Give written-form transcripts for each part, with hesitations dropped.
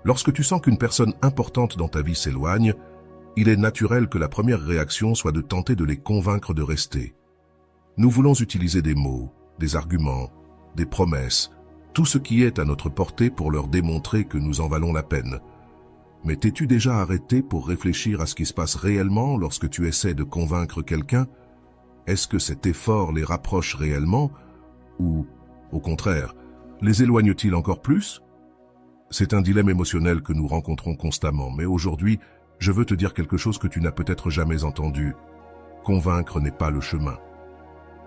Lorsque tu sens qu'une personne importante dans ta vie s'éloigne, il est naturel que la première réaction soit de tenter de les convaincre de rester. Nous voulons utiliser des mots, des arguments, des promesses, tout ce qui est à notre portée pour leur démontrer que nous en valons la peine. Mais t'es-tu déjà arrêté pour réfléchir à ce qui se passe réellement lorsque tu essaies de convaincre quelqu'un? Est-ce que cet effort les rapproche réellement ou, au contraire, les éloigne-t-il encore plus? C'est un dilemme émotionnel que nous rencontrons constamment, mais aujourd'hui, je veux te dire quelque chose que tu n'as peut-être jamais entendu. Convaincre n'est pas le chemin.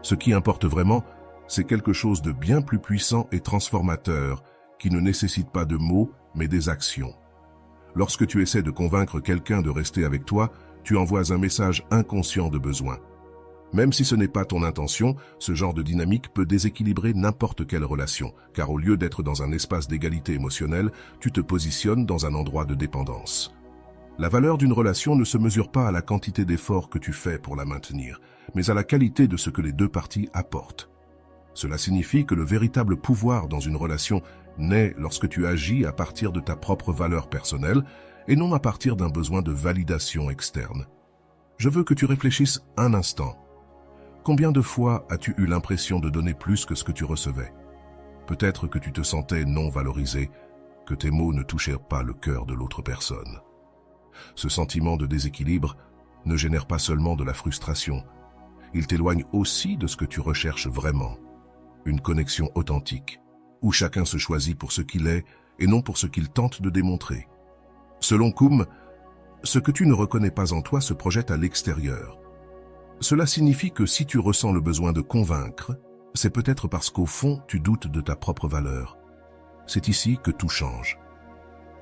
Ce qui importe vraiment, c'est quelque chose de bien plus puissant et transformateur, qui ne nécessite pas de mots, mais des actions. Lorsque tu essaies de convaincre quelqu'un de rester avec toi, tu envoies un message inconscient de besoin. Même si ce n'est pas ton intention, ce genre de dynamique peut déséquilibrer n'importe quelle relation, car au lieu d'être dans un espace d'égalité émotionnelle, tu te positionnes dans un endroit de dépendance. La valeur d'une relation ne se mesure pas à la quantité d'efforts que tu fais pour la maintenir, mais à la qualité de ce que les deux parties apportent. Cela signifie que le véritable pouvoir dans une relation naît lorsque tu agis à partir de ta propre valeur personnelle et non à partir d'un besoin de validation externe. Je veux que tu réfléchisses un instant. Combien de fois as-tu eu l'impression de donner plus que ce que tu recevais? Peut-être que tu te sentais non valorisé, que tes mots ne touchaient pas le cœur de l'autre personne. Ce sentiment de déséquilibre ne génère pas seulement de la frustration, il t'éloigne aussi de ce que tu recherches vraiment. Une connexion authentique, où chacun se choisit pour ce qu'il est et non pour ce qu'il tente de démontrer. Selon Kuhn, ce que tu ne reconnais pas en toi se projette à l'extérieur. Cela signifie que si tu ressens le besoin de convaincre, c'est peut-être parce qu'au fond, tu doutes de ta propre valeur. C'est ici que tout change.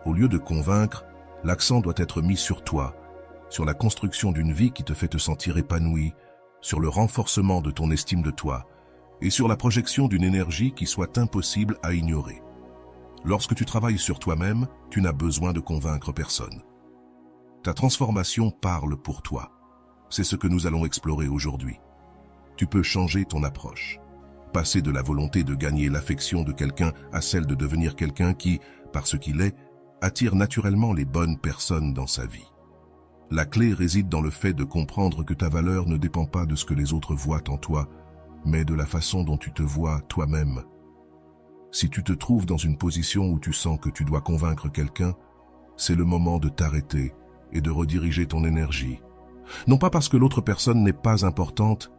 Au lieu de convaincre, l'accent doit être mis sur toi, sur la construction d'une vie qui te fait te sentir épanoui, sur le renforcement de ton estime de toi, et sur la projection d'une énergie qui soit impossible à ignorer. Lorsque tu travailles sur toi-même, tu n'as besoin de convaincre personne. Ta transformation parle pour toi. C'est ce que nous allons explorer aujourd'hui. Tu peux changer ton approche. Passer de la volonté de gagner l'affection de quelqu'un à celle de devenir quelqu'un qui, par ce qu'il est, attire naturellement les bonnes personnes dans sa vie. La clé réside dans le fait de comprendre que ta valeur ne dépend pas de ce que les autres voient en toi, mais de la façon dont tu te vois toi-même. Si tu te trouves dans une position où tu sens que tu dois convaincre quelqu'un, c'est le moment de t'arrêter et de rediriger ton énergie. Non pas parce que l'autre personne n'est pas importante,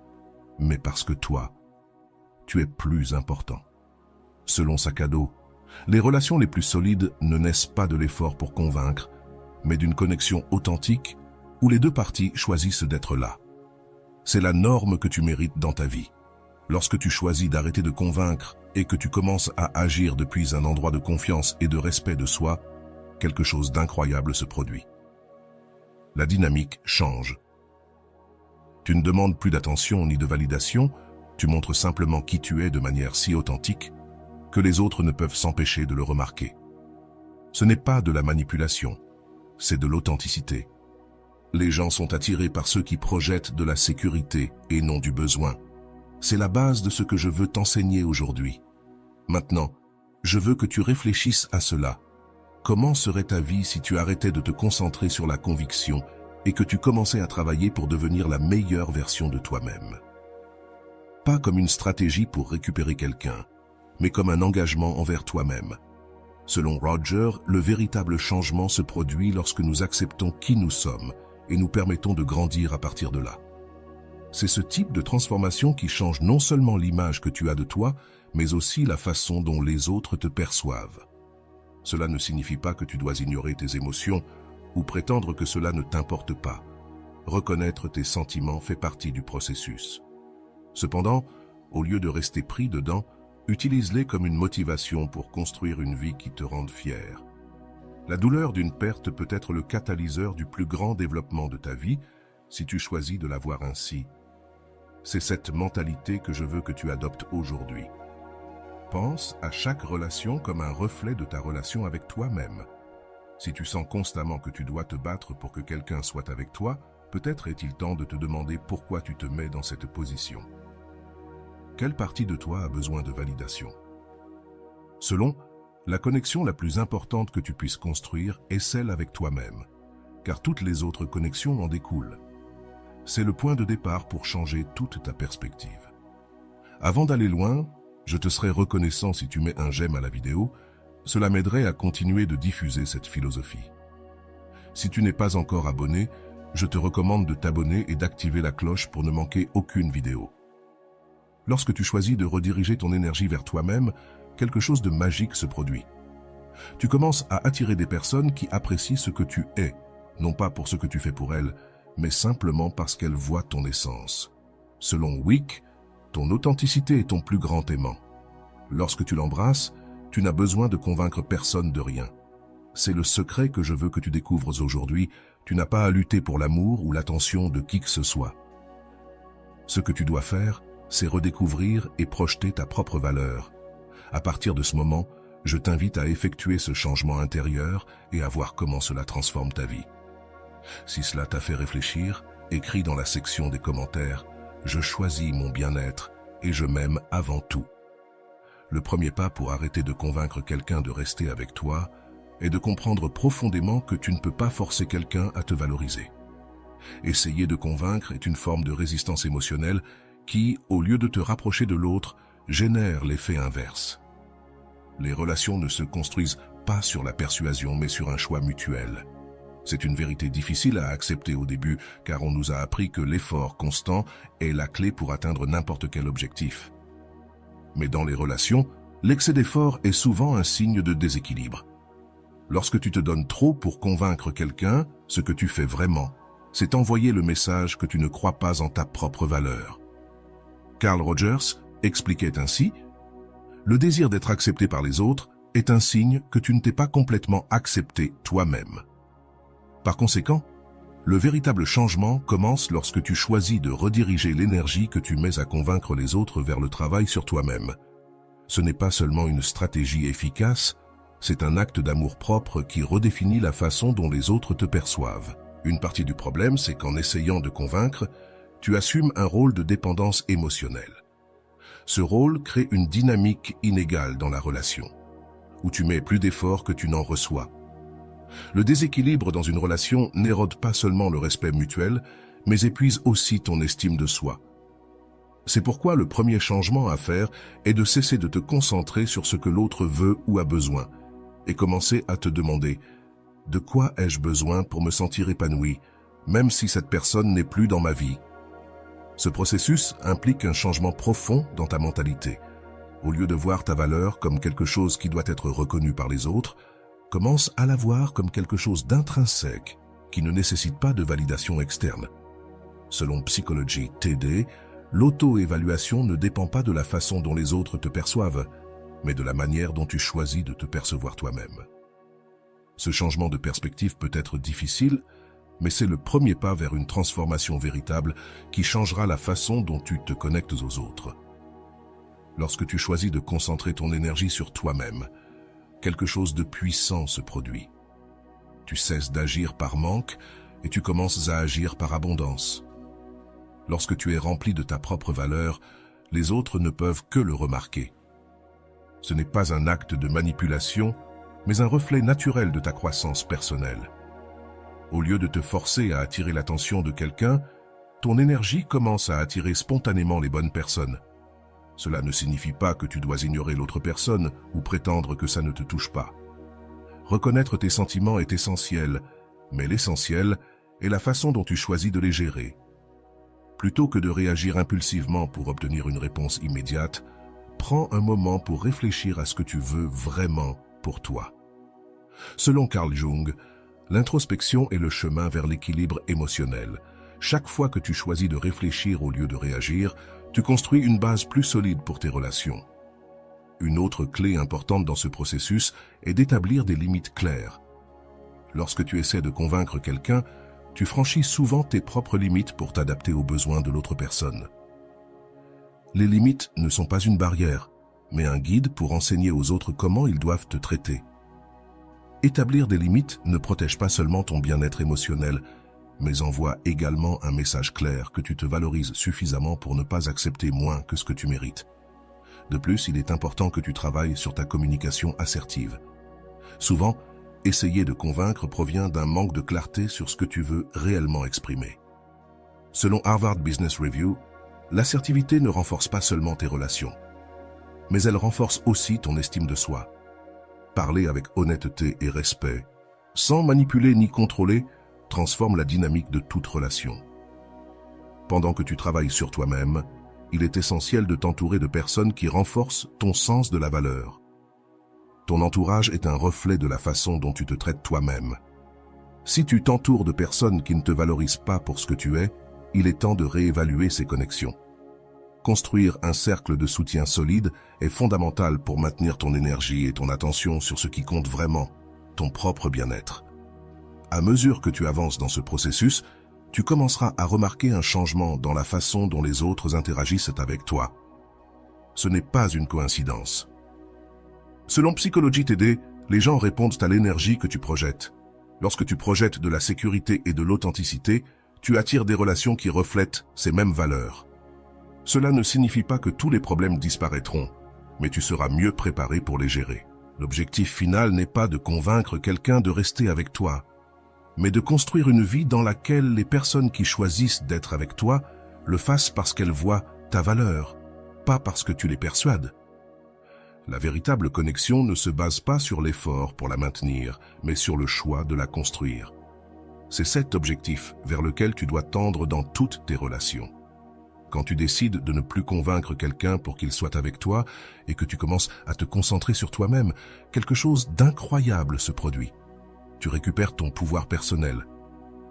mais parce que toi, tu es plus important. Selon Sakado, les relations les plus solides ne naissent pas de l'effort pour convaincre, mais d'une connexion authentique où les deux parties choisissent d'être là. C'est la norme que tu mérites dans ta vie. Lorsque tu choisis d'arrêter de convaincre et que tu commences à agir depuis un endroit de confiance et de respect de soi, quelque chose d'incroyable se produit. La dynamique change. Tu ne demandes plus d'attention ni de validation, tu montres simplement qui tu es de manière si authentique que les autres ne peuvent s'empêcher de le remarquer. Ce n'est pas de la manipulation, c'est de l'authenticité. Les gens sont attirés par ceux qui projettent de la sécurité et non du besoin. C'est la base de ce que je veux t'enseigner aujourd'hui. Maintenant, je veux que tu réfléchisses à cela. Comment serait ta vie si tu arrêtais de te concentrer sur la conviction et que tu commençais à travailler pour devenir la meilleure version de toi-même? Pas comme une stratégie pour récupérer quelqu'un, mais comme un engagement envers toi-même. Selon Roger, le véritable changement se produit lorsque nous acceptons qui nous sommes et nous permettons de grandir à partir de là. C'est ce type de transformation qui change non seulement l'image que tu as de toi, mais aussi la façon dont les autres te perçoivent. Cela ne signifie pas que tu dois ignorer tes émotions ou prétendre que cela ne t'importe pas. Reconnaître tes sentiments fait partie du processus. Cependant, au lieu de rester pris dedans, utilise-les comme une motivation pour construire une vie qui te rende fier. La douleur d'une perte peut être le catalyseur du plus grand développement de ta vie si tu choisis de la voir ainsi. C'est cette mentalité que je veux que tu adoptes aujourd'hui. Pense à chaque relation comme un reflet de ta relation avec toi-même. Si tu sens constamment que tu dois te battre pour que quelqu'un soit avec toi, peut-être est-il temps de te demander pourquoi tu te mets dans cette position. Quelle partie de toi a besoin de validation? Selon La connexion la plus importante que tu puisses construire est celle avec toi-même, car toutes les autres connexions en découlent. C'est le point de départ pour changer toute ta perspective. Avant d'aller loin, je te serais reconnaissant si tu mets un j'aime à la vidéo, cela m'aiderait à continuer de diffuser cette philosophie. Si tu n'es pas encore abonné, je te recommande de t'abonner et d'activer la cloche pour ne manquer aucune vidéo. Lorsque tu choisis de rediriger ton énergie vers toi-même, quelque chose de magique se produit. Tu commences à attirer des personnes qui apprécient ce que tu es, non pas pour ce que tu fais pour elles, mais simplement parce qu'elles voient ton essence. Selon Wick, ton authenticité est ton plus grand aimant. Lorsque tu l'embrasses, tu n'as besoin de convaincre personne de rien. C'est le secret que je veux que tu découvres aujourd'hui. Tu n'as pas à lutter pour l'amour ou l'attention de qui que ce soit. Ce que tu dois faire, c'est redécouvrir et projeter ta propre valeur. À partir de ce moment, je t'invite à effectuer ce changement intérieur et à voir comment cela transforme ta vie. Si cela t'a fait réfléchir, écris dans la section des commentaires « Je choisis mon bien-être et je m'aime avant tout ». Le premier pas pour arrêter de convaincre quelqu'un de rester avec toi est de comprendre profondément que tu ne peux pas forcer quelqu'un à te valoriser. Essayer de convaincre est une forme de résistance émotionnelle qui, au lieu de te rapprocher de l'autre, génère l'effet inverse. Les relations ne se construisent pas sur la persuasion, mais sur un choix mutuel. C'est une vérité difficile à accepter au début, car on nous a appris que l'effort constant est la clé pour atteindre n'importe quel objectif. Mais dans les relations, l'excès d'effort est souvent un signe de déséquilibre. Lorsque tu te donnes trop pour convaincre quelqu'un, ce que tu fais vraiment, c'est envoyer le message que tu ne crois pas en ta propre valeur. Carl Rogers expliquait ainsi « Le désir d'être accepté par les autres est un signe que tu ne t'es pas complètement accepté toi-même. » Par conséquent, le véritable changement commence lorsque tu choisis de rediriger l'énergie que tu mets à convaincre les autres vers le travail sur toi-même. Ce n'est pas seulement une stratégie efficace, c'est un acte d'amour-propre qui redéfinit la façon dont les autres te perçoivent. Une partie du problème, c'est qu'en essayant de convaincre, tu assumes un rôle de dépendance émotionnelle. Ce rôle crée une dynamique inégale dans la relation, où tu mets plus d'efforts que tu n'en reçois. Le déséquilibre dans une relation n'érode pas seulement le respect mutuel, mais épuise aussi ton estime de soi. C'est pourquoi le premier changement à faire est de cesser de te concentrer sur ce que l'autre veut ou a besoin, et commencer à te demander « De quoi ai-je besoin pour me sentir épanoui, même si cette personne n'est plus dans ma vie ?» Ce processus implique un changement profond dans ta mentalité. Au lieu de voir ta valeur comme quelque chose qui doit être reconnu par les autres, commence à la voir comme quelque chose d'intrinsèque, qui ne nécessite pas de validation externe. Selon Psychology TD, l'auto-évaluation ne dépend pas de la façon dont les autres te perçoivent, mais de la manière dont tu choisis de te percevoir toi-même. Ce changement de perspective peut être difficile, mais c'est le premier pas vers une transformation véritable qui changera la façon dont tu te connectes aux autres. Lorsque tu choisis de concentrer ton énergie sur toi-même, quelque chose de puissant se produit. Tu cesses d'agir par manque et tu commences à agir par abondance. Lorsque tu es rempli de ta propre valeur, les autres ne peuvent que le remarquer. Ce n'est pas un acte de manipulation, mais un reflet naturel de ta croissance personnelle. Au lieu de te forcer à attirer l'attention de quelqu'un, ton énergie commence à attirer spontanément les bonnes personnes. Cela ne signifie pas que tu dois ignorer l'autre personne ou prétendre que ça ne te touche pas. Reconnaître tes sentiments est essentiel, mais l'essentiel est la façon dont tu choisis de les gérer. Plutôt que de réagir impulsivement pour obtenir une réponse immédiate, prends un moment pour réfléchir à ce que tu veux vraiment pour toi. Selon Carl Jung, l'introspection est le chemin vers l'équilibre émotionnel. Chaque fois que tu choisis de réfléchir au lieu de réagir, tu construis une base plus solide pour tes relations. Une autre clé importante dans ce processus est d'établir des limites claires. Lorsque tu essaies de convaincre quelqu'un, tu franchis souvent tes propres limites pour t'adapter aux besoins de l'autre personne. Les limites ne sont pas une barrière, mais un guide pour enseigner aux autres comment ils doivent te traiter. Établir des limites ne protège pas seulement ton bien-être émotionnel, mais envoie également un message clair que tu te valorises suffisamment pour ne pas accepter moins que ce que tu mérites. De plus, il est important que tu travailles sur ta communication assertive. Souvent, essayer de convaincre provient d'un manque de clarté sur ce que tu veux réellement exprimer. Selon Harvard Business Review, l'assertivité ne renforce pas seulement tes relations, mais elle renforce aussi ton estime de soi. Parler avec honnêteté et respect, sans manipuler ni contrôler, transforme la dynamique de toute relation. Pendant que tu travailles sur toi-même, il est essentiel de t'entourer de personnes qui renforcent ton sens de la valeur. Ton entourage est un reflet de la façon dont tu te traites toi-même. Si tu t'entoures de personnes qui ne te valorisent pas pour ce que tu es, il est temps de réévaluer ces connexions. Construire un cercle de soutien solide est fondamental pour maintenir ton énergie et ton attention sur ce qui compte vraiment, ton propre bien-être. À mesure que tu avances dans ce processus, tu commenceras à remarquer un changement dans la façon dont les autres interagissent avec toi. Ce n'est pas une coïncidence. Selon Psychologie TD, les gens répondent à l'énergie que tu projettes. Lorsque tu projettes de la sécurité et de l'authenticité, tu attires des relations qui reflètent ces mêmes valeurs. Cela ne signifie pas que tous les problèmes disparaîtront, mais tu seras mieux préparé pour les gérer. L'objectif final n'est pas de convaincre quelqu'un de rester avec toi, mais de construire une vie dans laquelle les personnes qui choisissent d'être avec toi le fassent parce qu'elles voient ta valeur, pas parce que tu les persuades. La véritable connexion ne se base pas sur l'effort pour la maintenir, mais sur le choix de la construire. C'est cet objectif vers lequel tu dois tendre dans toutes tes relations. Quand tu décides de ne plus convaincre quelqu'un pour qu'il soit avec toi et que tu commences à te concentrer sur toi-même, quelque chose d'incroyable se produit. Tu récupères ton pouvoir personnel.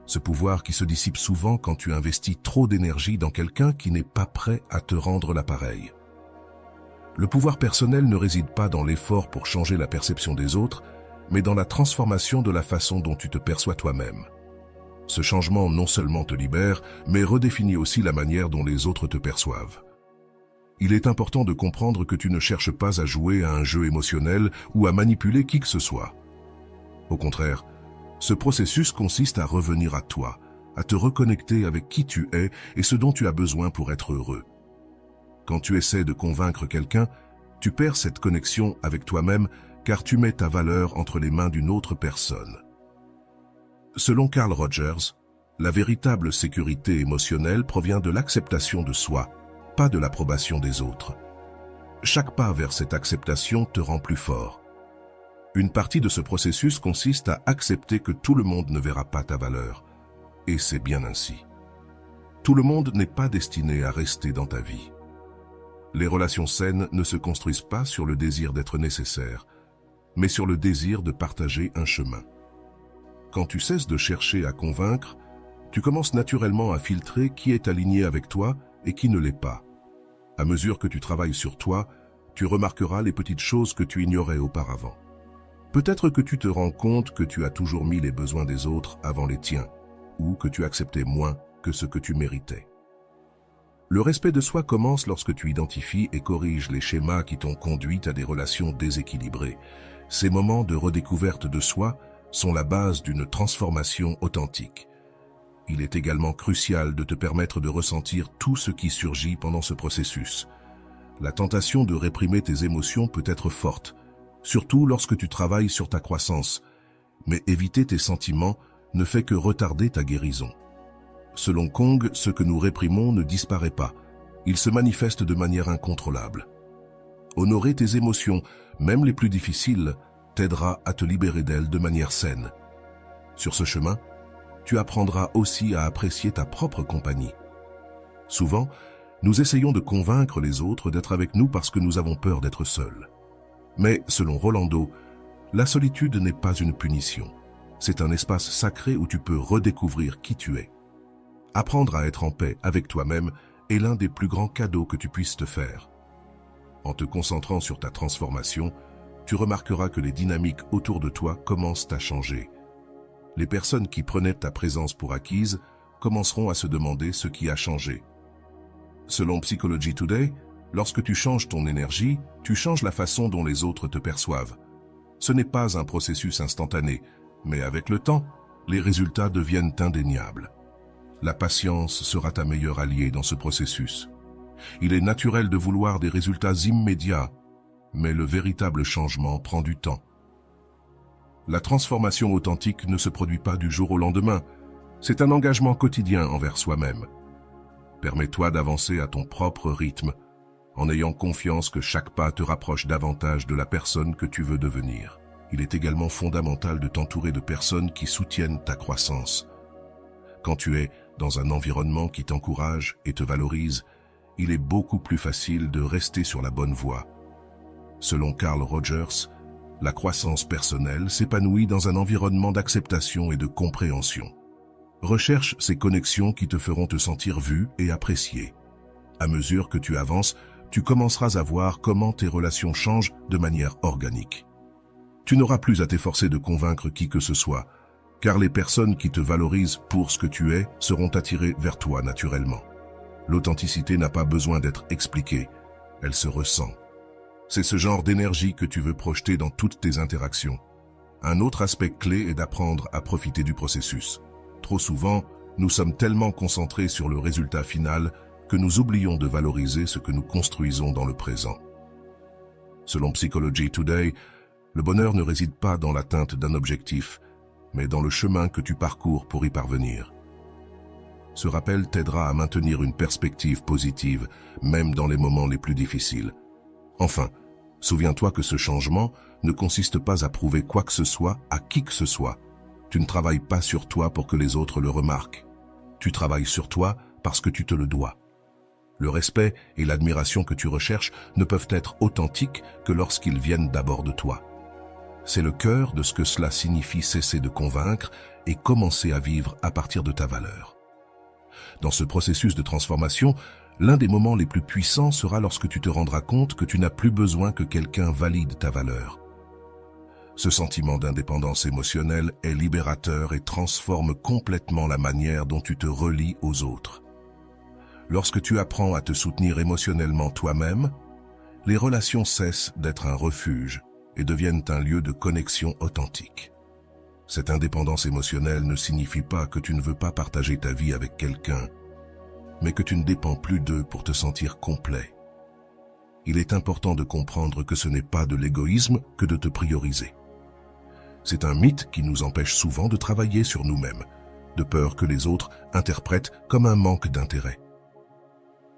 Ce pouvoir qui se dissipe souvent quand tu investis trop d'énergie dans quelqu'un qui n'est pas prêt à te rendre l'appareil. Le pouvoir personnel ne réside pas dans l'effort pour changer la perception des autres, mais dans la transformation de la façon dont tu te perçois toi-même. Ce changement non seulement te libère, mais redéfinit aussi la manière dont les autres te perçoivent. Il est important de comprendre que tu ne cherches pas à jouer à un jeu émotionnel ou à manipuler qui que ce soit. Au contraire, ce processus consiste à revenir à toi, à te reconnecter avec qui tu es et ce dont tu as besoin pour être heureux. Quand tu essaies de convaincre quelqu'un, tu perds cette connexion avec toi-même car tu mets ta valeur entre les mains d'une autre personne. Selon Carl Rogers, la véritable sécurité émotionnelle provient de l'acceptation de soi, pas de l'approbation des autres. Chaque pas vers cette acceptation te rend plus fort. Une partie de ce processus consiste à accepter que tout le monde ne verra pas ta valeur. Et c'est bien ainsi. Tout le monde n'est pas destiné à rester dans ta vie. Les relations saines ne se construisent pas sur le désir d'être nécessaire, mais sur le désir de partager un chemin. Quand tu cesses de chercher à convaincre, tu commences naturellement à filtrer qui est aligné avec toi et qui ne l'est pas. À mesure que tu travailles sur toi, tu remarqueras les petites choses que tu ignorais auparavant. Peut-être que tu te rends compte que tu as toujours mis les besoins des autres avant les tiens, ou que tu acceptais moins que ce que tu méritais. Le respect de soi commence lorsque tu identifies et corriges les schémas qui t'ont conduit à des relations déséquilibrées. Ces moments de redécouverte de soi sont la base d'une transformation authentique. Il est également crucial de te permettre de ressentir tout ce qui surgit pendant ce processus. La tentation de réprimer tes émotions peut être forte, surtout lorsque tu travailles sur ta croissance, mais éviter tes sentiments ne fait que retarder ta guérison. Selon Kong, ce que nous réprimons ne disparaît pas, il se manifeste de manière incontrôlable. Honorer tes émotions, même les plus difficiles, t'aidera à te libérer d'elles de manière saine. Sur ce chemin, tu apprendras aussi à apprécier ta propre compagnie. Souvent, nous essayons de convaincre les autres d'être avec nous parce que nous avons peur d'être seuls. Mais, selon Rolando, la solitude n'est pas une punition. C'est un espace sacré où tu peux redécouvrir qui tu es. Apprendre à être en paix avec toi-même est l'un des plus grands cadeaux que tu puisses te faire. En te concentrant sur ta transformation, tu remarqueras que les dynamiques autour de toi commencent à changer. Les personnes qui prenaient ta présence pour acquise commenceront à se demander ce qui a changé. Selon Psychology Today, lorsque tu changes ton énergie, tu changes la façon dont les autres te perçoivent. Ce n'est pas un processus instantané, mais avec le temps, les résultats deviennent indéniables. La patience sera ta meilleure alliée dans ce processus. Il est naturel de vouloir des résultats immédiats, mais le véritable changement prend du temps. La transformation authentique ne se produit pas du jour au lendemain, c'est un engagement quotidien envers soi-même. Permets-toi d'avancer à ton propre rythme, en ayant confiance que chaque pas te rapproche davantage de la personne que tu veux devenir. Il est également fondamental de t'entourer de personnes qui soutiennent ta croissance. Quand tu es dans un environnement qui t'encourage et te valorise, il est beaucoup plus facile de rester sur la bonne voie. Selon Carl Rogers, la croissance personnelle s'épanouit dans un environnement d'acceptation et de compréhension. Recherche ces connexions qui te feront te sentir vu et apprécié. À mesure que tu avances, tu commenceras à voir comment tes relations changent de manière organique. Tu n'auras plus à t'efforcer de convaincre qui que ce soit, car les personnes qui te valorisent pour ce que tu es seront attirées vers toi naturellement. L'authenticité n'a pas besoin d'être expliquée, elle se ressent. C'est ce genre d'énergie que tu veux projeter dans toutes tes interactions. Un autre aspect clé est d'apprendre à profiter du processus. Trop souvent, nous sommes tellement concentrés sur le résultat final que nous oublions de valoriser ce que nous construisons dans le présent. Selon Psychology Today, le bonheur ne réside pas dans l'atteinte d'un objectif, mais dans le chemin que tu parcours pour y parvenir. Ce rappel t'aidera à maintenir une perspective positive, même dans les moments les plus difficiles. Enfin, souviens-toi que ce changement ne consiste pas à prouver quoi que ce soit à qui que ce soit. Tu ne travailles pas sur toi pour que les autres le remarquent. Tu travailles sur toi parce que tu te le dois. Le respect et l'admiration que tu recherches ne peuvent être authentiques que lorsqu'ils viennent d'abord de toi. C'est le cœur de ce que cela signifie cesser de convaincre et commencer à vivre à partir de ta valeur. Dans ce processus de transformation, l'un des moments les plus puissants sera lorsque tu te rendras compte que tu n'as plus besoin que quelqu'un valide ta valeur. Ce sentiment d'indépendance émotionnelle est libérateur et transforme complètement la manière dont tu te relies aux autres. Lorsque tu apprends à te soutenir émotionnellement toi-même, les relations cessent d'être un refuge et deviennent un lieu de connexion authentique. Cette indépendance émotionnelle ne signifie pas que tu ne veux pas partager ta vie avec quelqu'un, mais que tu ne dépends plus d'eux pour te sentir complet. Il est important de comprendre que ce n'est pas de l'égoïsme que de te prioriser. C'est un mythe qui nous empêche souvent de travailler sur nous-mêmes, de peur que les autres interprètent comme un manque d'intérêt.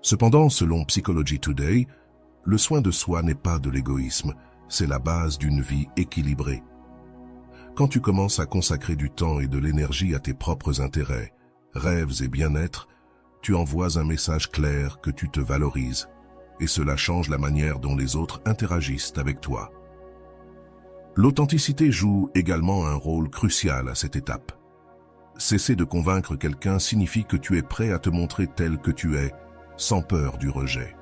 Cependant, selon Psychology Today, le soin de soi n'est pas de l'égoïsme, c'est la base d'une vie équilibrée. Quand tu commences à consacrer du temps et de l'énergie à tes propres intérêts, rêves et bien-être, tu envoies un message clair que tu te valorises, et cela change la manière dont les autres interagissent avec toi. L'authenticité joue également un rôle crucial à cette étape. Cesser de convaincre quelqu'un signifie que tu es prêt à te montrer tel que tu es, sans peur du rejet.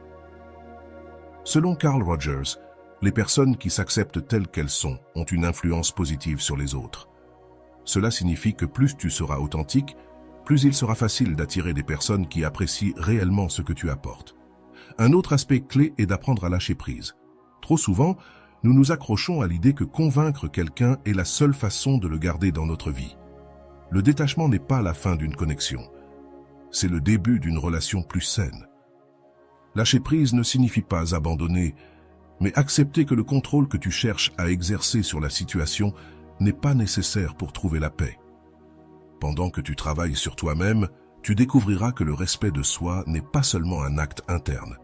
Selon Carl Rogers, les personnes qui s'acceptent telles qu'elles sont ont une influence positive sur les autres. Cela signifie que plus tu seras authentique, plus il sera facile d'attirer des personnes qui apprécient réellement ce que tu apportes. Un autre aspect clé est d'apprendre à lâcher prise. Trop souvent, nous nous accrochons à l'idée que convaincre quelqu'un est la seule façon de le garder dans notre vie. Le détachement n'est pas la fin d'une connexion. C'est le début d'une relation plus saine. Lâcher prise ne signifie pas abandonner, mais accepter que le contrôle que tu cherches à exercer sur la situation n'est pas nécessaire pour trouver la paix. Pendant que tu travailles sur toi-même, tu découvriras que le respect de soi n'est pas seulement un acte interne,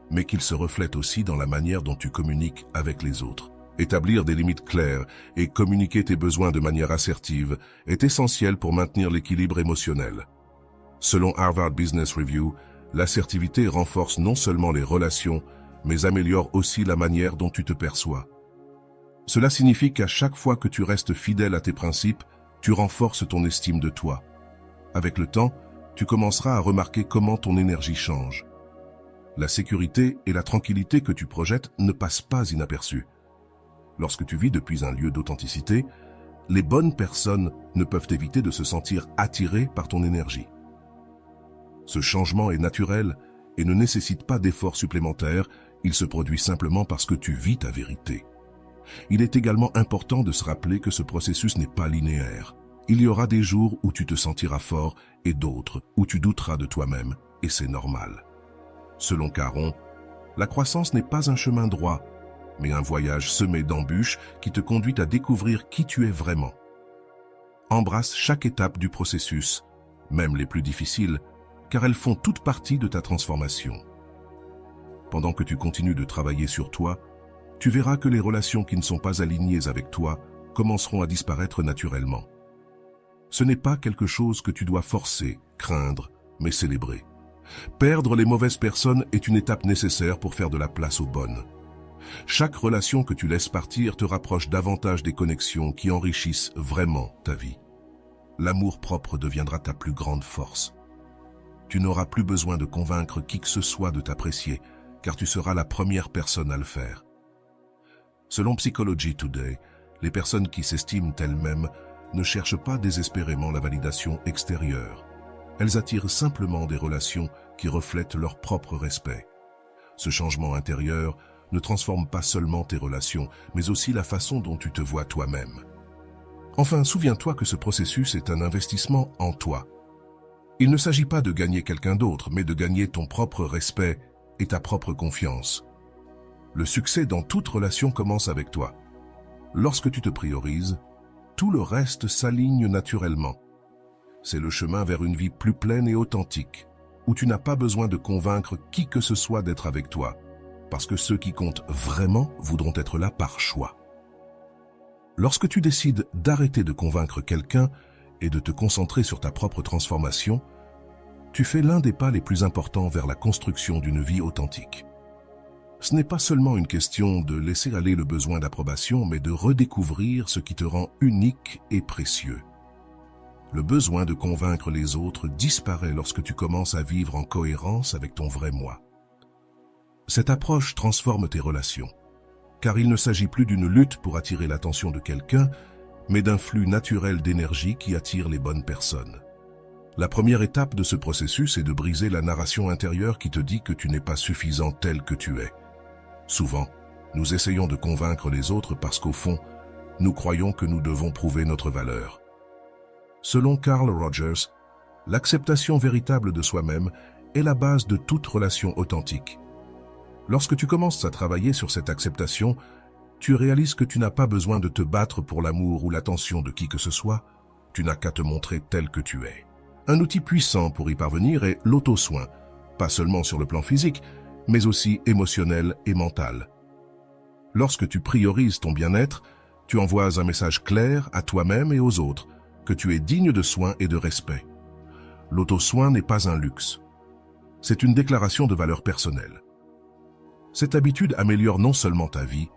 mais qu'il se reflète aussi dans la manière dont tu communiques avec les autres. Établir des limites claires et communiquer tes besoins de manière assertive est essentiel pour maintenir l'équilibre émotionnel. Selon Harvard Business Review, l'assertivité renforce non seulement les relations, mais améliore aussi la manière dont tu te perçois. Cela signifie qu'à chaque fois que tu restes fidèle à tes principes, tu renforces ton estime de toi. Avec le temps, tu commenceras à remarquer comment ton énergie change. La sécurité et la tranquillité que tu projettes ne passent pas inaperçues. Lorsque tu vis depuis un lieu d'authenticité, les bonnes personnes ne peuvent éviter de se sentir attirées par ton énergie. Ce changement est naturel et ne nécessite pas d'efforts supplémentaires, il se produit simplement parce que tu vis ta vérité. Il est également important de se rappeler que ce processus n'est pas linéaire. Il y aura des jours où tu te sentiras fort et d'autres où tu douteras de toi-même, et c'est normal. Selon Caron, la croissance n'est pas un chemin droit, mais un voyage semé d'embûches qui te conduit à découvrir qui tu es vraiment. Embrasse chaque étape du processus, même les plus difficiles, car elles font toute partie de ta transformation. Pendant que tu continues de travailler sur toi, tu verras que les relations qui ne sont pas alignées avec toi commenceront à disparaître naturellement. Ce n'est pas quelque chose que tu dois forcer, craindre, mais célébrer. Perdre les mauvaises personnes est une étape nécessaire pour faire de la place aux bonnes. Chaque relation que tu laisses partir te rapproche davantage des connexions qui enrichissent vraiment ta vie. L'amour-propre deviendra ta plus grande force. Tu n'auras plus besoin de convaincre qui que ce soit de t'apprécier, car tu seras la première personne à le faire. Selon Psychology Today, les personnes qui s'estiment elles-mêmes ne cherchent pas désespérément la validation extérieure. Elles attirent simplement des relations qui reflètent leur propre respect. Ce changement intérieur ne transforme pas seulement tes relations, mais aussi la façon dont tu te vois toi-même. Enfin, souviens-toi que ce processus est un investissement en toi. Il ne s'agit pas de gagner quelqu'un d'autre, mais de gagner ton propre respect et ta propre confiance. Le succès dans toute relation commence avec toi. Lorsque tu te priorises, tout le reste s'aligne naturellement. C'est le chemin vers une vie plus pleine et authentique, où tu n'as pas besoin de convaincre qui que ce soit d'être avec toi, parce que ceux qui comptent vraiment voudront être là par choix. Lorsque tu décides d'arrêter de convaincre quelqu'un et de te concentrer sur ta propre transformation, tu fais l'un des pas les plus importants vers la construction d'une vie authentique. Ce n'est pas seulement une question de laisser aller le besoin d'approbation, mais de redécouvrir ce qui te rend unique et précieux. Le besoin de convaincre les autres disparaît lorsque tu commences à vivre en cohérence avec ton vrai moi. Cette approche transforme tes relations, car il ne s'agit plus d'une lutte pour attirer l'attention de quelqu'un, mais d'un flux naturel d'énergie qui attire les bonnes personnes. La première étape de ce processus est de briser la narration intérieure qui te dit que tu n'es pas suffisant tel que tu es. Souvent, nous essayons de convaincre les autres parce qu'au fond, nous croyons que nous devons prouver notre valeur. Selon Carl Rogers, l'acceptation véritable de soi-même est la base de toute relation authentique. Lorsque tu commences à travailler sur cette acceptation, tu réalises que tu n'as pas besoin de te battre pour l'amour ou l'attention de qui que ce soit, tu n'as qu'à te montrer tel que tu es. Un outil puissant pour y parvenir est l'auto-soin, pas seulement sur le plan physique, mais aussi émotionnel et mental. Lorsque tu priorises ton bien-être, tu envoies un message clair à toi-même et aux autres, que tu es digne de soins et de respect. L'auto-soin n'est pas un luxe. C'est une déclaration de valeur personnelle. Cette habitude améliore non seulement ta vie,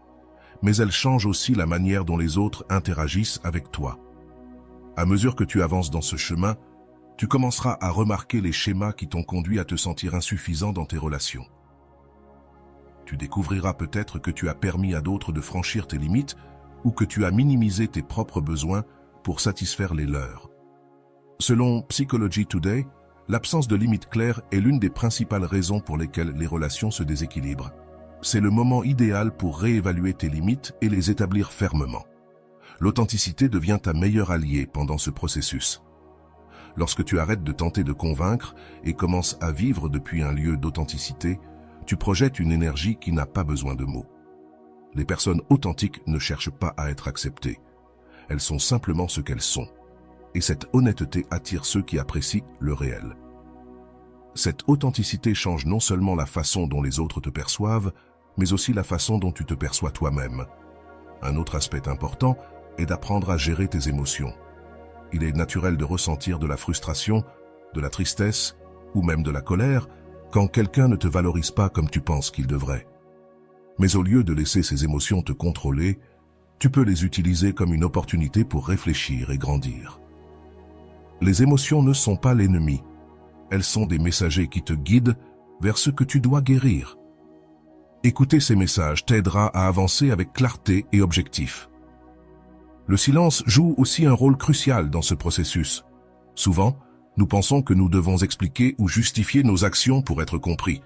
mais elle change aussi la manière dont les autres interagissent avec toi. À mesure que tu avances dans ce chemin, tu commenceras à remarquer les schémas qui t'ont conduit à te sentir insuffisant dans tes relations. Tu découvriras peut-être que tu as permis à d'autres de franchir tes limites ou que tu as minimisé tes propres besoins pour satisfaire les leurs. Selon Psychology Today, l'absence de limites claires est l'une des principales raisons pour lesquelles les relations se déséquilibrent. C'est le moment idéal pour réévaluer tes limites et les établir fermement. L'authenticité devient ta meilleure alliée pendant ce processus. Lorsque tu arrêtes de tenter de convaincre et commences à vivre depuis un lieu d'authenticité, tu projettes une énergie qui n'a pas besoin de mots. Les personnes authentiques ne cherchent pas à être acceptées. Elles sont simplement ce qu'elles sont. Et cette honnêteté attire ceux qui apprécient le réel. Cette authenticité change non seulement la façon dont les autres te perçoivent, mais aussi la façon dont tu te perçois toi-même. Un autre aspect important est d'apprendre à gérer tes émotions. Il est naturel de ressentir de la frustration, de la tristesse ou même de la colère quand quelqu'un ne te valorise pas comme tu penses qu'il devrait. Mais au lieu de laisser ces émotions te contrôler, tu peux les utiliser comme une opportunité pour réfléchir et grandir. Les émotions ne sont pas l'ennemi. Elles sont des messagers qui te guident vers ce que tu dois guérir. Écouter ces messages t'aidera à avancer avec clarté et objectif. Le silence joue aussi un rôle crucial dans ce processus. Souvent, nous pensons que nous devons expliquer ou justifier nos actions pour être compris.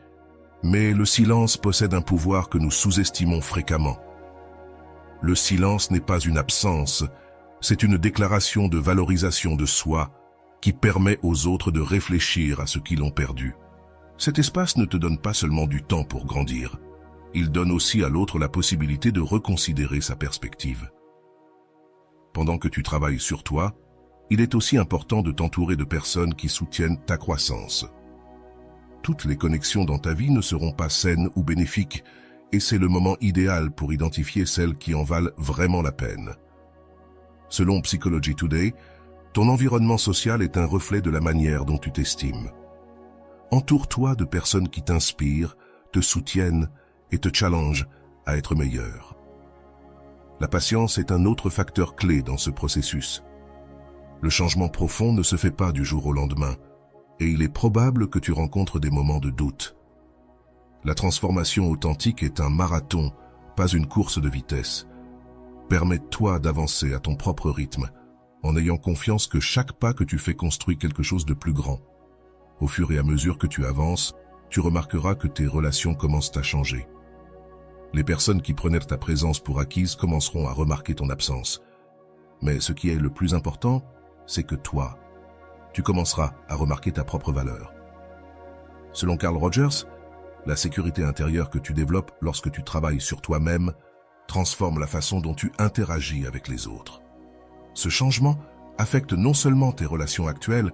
Mais le silence possède un pouvoir que nous sous-estimons fréquemment. Le silence n'est pas une absence, c'est une déclaration de valorisation de soi qui permet aux autres de réfléchir à ce qu'ils ont perdu. Cet espace ne te donne pas seulement du temps pour grandir, il donne aussi à l'autre la possibilité de reconsidérer sa perspective. Pendant que tu travailles sur toi, il est aussi important de t'entourer de personnes qui soutiennent ta croissance. Toutes les connexions dans ta vie ne seront pas saines ou bénéfiques, et c'est le moment idéal pour identifier celles qui en valent vraiment la peine. Selon Psychology Today, ton environnement social est un reflet de la manière dont tu t'estimes. Entoure-toi de personnes qui t'inspirent, te soutiennent et te challengent à être meilleur. La patience est un autre facteur clé dans ce processus. Le changement profond ne se fait pas du jour au lendemain, et il est probable que tu rencontres des moments de doute. La transformation authentique est un marathon, pas une course de vitesse. Permets-toi d'avancer à ton propre rythme, en ayant confiance que chaque pas que tu fais construit quelque chose de plus grand. Au fur et à mesure que tu avances, tu remarqueras que tes relations commencent à changer. Les personnes qui prenaient ta présence pour acquise commenceront à remarquer ton absence. Mais ce qui est le plus important, c'est que toi, tu commenceras à remarquer ta propre valeur. Selon Carl Rogers, la sécurité intérieure que tu développes lorsque tu travailles sur toi-même transforme la façon dont tu interagis avec les autres. Ce changement affecte non seulement tes relations actuelles,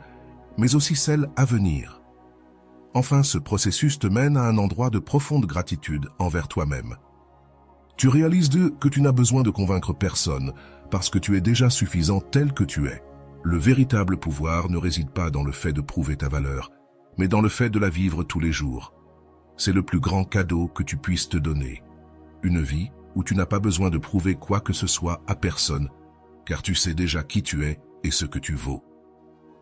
mais aussi celles à venir. Enfin, ce processus te mène à un endroit de profonde gratitude envers toi-même. Tu réalises que tu n'as besoin de convaincre personne parce que tu es déjà suffisant tel que tu es. Le véritable pouvoir ne réside pas dans le fait de prouver ta valeur, mais dans le fait de la vivre tous les jours. C'est le plus grand cadeau que tu puisses te donner. Une vie où tu n'as pas besoin de prouver quoi que ce soit à personne, car tu sais déjà qui tu es et ce que tu vaux.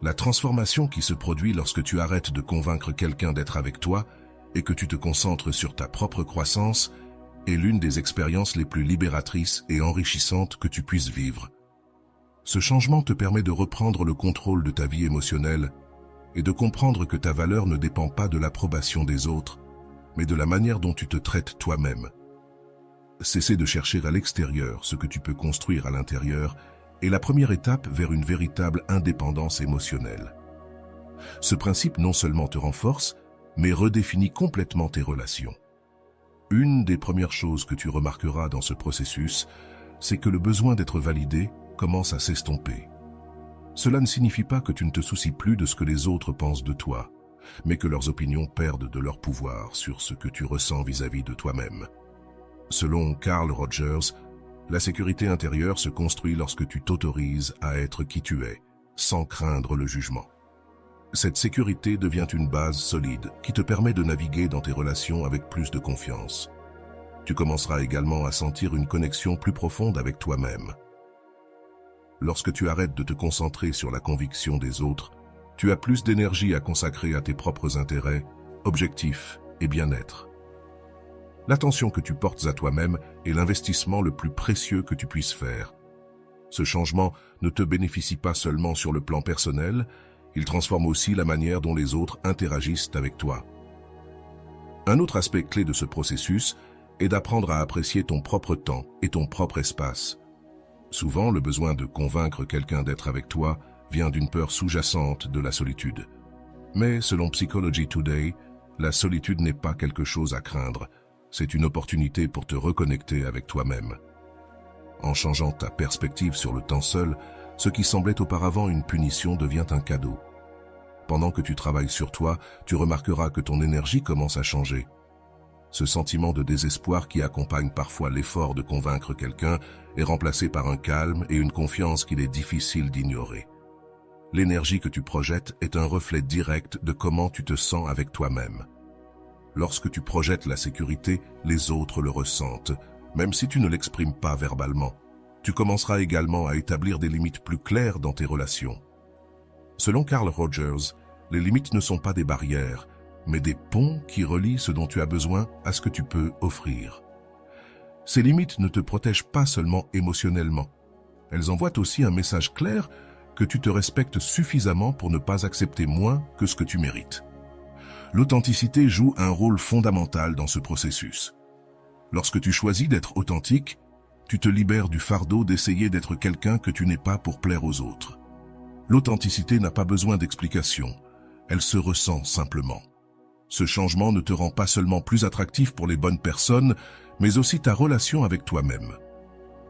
La transformation qui se produit lorsque tu arrêtes de convaincre quelqu'un d'être avec toi et que tu te concentres sur ta propre croissance est l'une des expériences les plus libératrices et enrichissantes que tu puisses vivre. Ce changement te permet de reprendre le contrôle de ta vie émotionnelle et de comprendre que ta valeur ne dépend pas de l'approbation des autres, mais de la manière dont tu te traites toi-même. Cesser de chercher à l'extérieur ce que tu peux construire à l'intérieur est la première étape vers une véritable indépendance émotionnelle. Ce principe non seulement te renforce, mais redéfinit complètement tes relations. Une des premières choses que tu remarqueras dans ce processus, c'est que le besoin d'être validé commence à s'estomper. Cela ne signifie pas que tu ne te soucies plus de ce que les autres pensent de toi, mais que leurs opinions perdent de leur pouvoir sur ce que tu ressens vis-à-vis de toi-même. Selon Carl Rogers, la sécurité intérieure se construit lorsque tu t'autorises à être qui tu es, sans craindre le jugement. Cette sécurité devient une base solide qui te permet de naviguer dans tes relations avec plus de confiance. Tu commenceras également à sentir une connexion plus profonde avec toi-même. Lorsque tu arrêtes de te concentrer sur la conviction des autres, tu as plus d'énergie à consacrer à tes propres intérêts, objectifs et bien-être. L'attention que tu portes à toi-même est l'investissement le plus précieux que tu puisses faire. Ce changement ne te bénéficie pas seulement sur le plan personnel, il transforme aussi la manière dont les autres interagissent avec toi. Un autre aspect clé de ce processus est d'apprendre à apprécier ton propre temps et ton propre espace. Souvent, le besoin de convaincre quelqu'un d'être avec toi vient d'une peur sous-jacente de la solitude. Mais selon Psychology Today, la solitude n'est pas quelque chose à craindre. C'est une opportunité pour te reconnecter avec toi-même. En changeant ta perspective sur le temps seul, ce qui semblait auparavant une punition devient un cadeau. Pendant que tu travailles sur toi, tu remarqueras que ton énergie commence à changer. Ce sentiment de désespoir qui accompagne parfois l'effort de convaincre quelqu'un est remplacé par un calme et une confiance qu'il est difficile d'ignorer. L'énergie que tu projettes est un reflet direct de comment tu te sens avec toi-même. Lorsque tu projettes la sécurité, les autres le ressentent, même si tu ne l'exprimes pas verbalement. Tu commenceras également à établir des limites plus claires dans tes relations. Selon Carl Rogers, les limites ne sont pas des barrières, mais des ponts qui relient ce dont tu as besoin à ce que tu peux offrir. Ces limites ne te protègent pas seulement émotionnellement. Elles envoient aussi un message clair que tu te respectes suffisamment pour ne pas accepter moins que ce que tu mérites. L'authenticité joue un rôle fondamental dans ce processus. Lorsque tu choisis d'être authentique, tu te libères du fardeau d'essayer d'être quelqu'un que tu n'es pas pour plaire aux autres. L'authenticité n'a pas besoin d'explication, elle se ressent simplement. Ce changement ne te rend pas seulement plus attractif pour les bonnes personnes, mais aussi ta relation avec toi-même.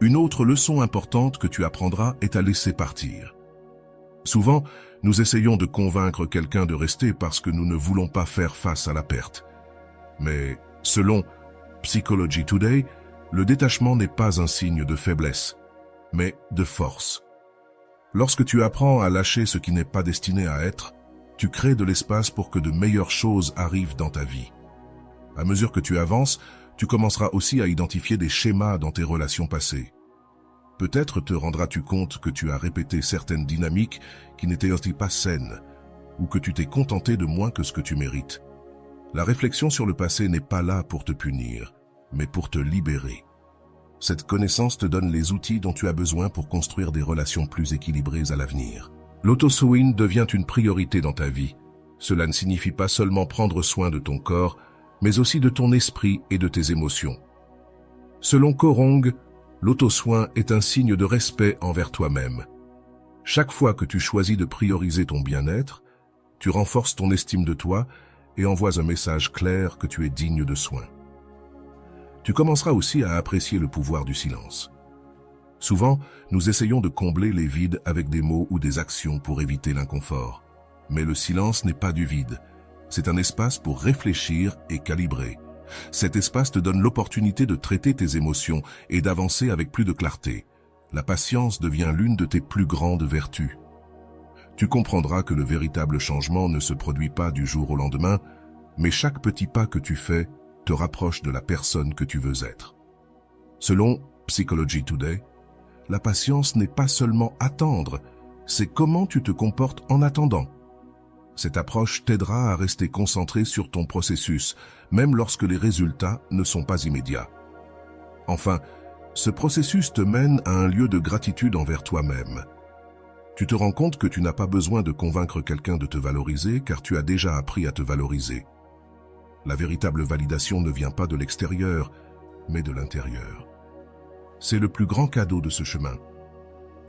Une autre leçon importante que tu apprendras est à laisser partir. Souvent, nous essayons de convaincre quelqu'un de rester parce que nous ne voulons pas faire face à la perte. Mais, selon Psychology Today, le détachement n'est pas un signe de faiblesse, mais de force. Lorsque tu apprends à lâcher ce qui n'est pas destiné à être, tu crées de l'espace pour que de meilleures choses arrivent dans ta vie. À mesure que tu avances, tu commenceras aussi à identifier des schémas dans tes relations passées. Peut-être te rendras-tu compte que tu as répété certaines dynamiques qui n'étaient aussi pas saines, ou que tu t'es contenté de moins que ce que tu mérites. La réflexion sur le passé n'est pas là pour te punir, mais pour te libérer. Cette connaissance te donne les outils dont tu as besoin pour construire des relations plus équilibrées à l'avenir. L'auto-soin devient une priorité dans ta vie. Cela ne signifie pas seulement prendre soin de ton corps, mais aussi de ton esprit et de tes émotions. Selon Korong, l'auto-soin est un signe de respect envers toi-même. Chaque fois que tu choisis de prioriser ton bien-être, tu renforces ton estime de toi et envoies un message clair que tu es digne de soin. Tu commenceras aussi à apprécier le pouvoir du silence. Souvent, nous essayons de combler les vides avec des mots ou des actions pour éviter l'inconfort. Mais le silence n'est pas du vide. C'est un espace pour réfléchir et calibrer. Cet espace te donne l'opportunité de traiter tes émotions et d'avancer avec plus de clarté. La patience devient l'une de tes plus grandes vertus. Tu comprendras que le véritable changement ne se produit pas du jour au lendemain, mais chaque petit pas que tu fais te rapproche de la personne que tu veux être. Selon Psychology Today, la patience n'est pas seulement attendre, c'est comment tu te comportes en attendant. Cette approche t'aidera à rester concentré sur ton processus, même lorsque les résultats ne sont pas immédiats. Enfin, ce processus te mène à un lieu de gratitude envers toi-même. Tu te rends compte que tu n'as pas besoin de convaincre quelqu'un de te valoriser car tu as déjà appris à te valoriser. La véritable validation ne vient pas de l'extérieur, mais de l'intérieur. C'est le plus grand cadeau de ce chemin.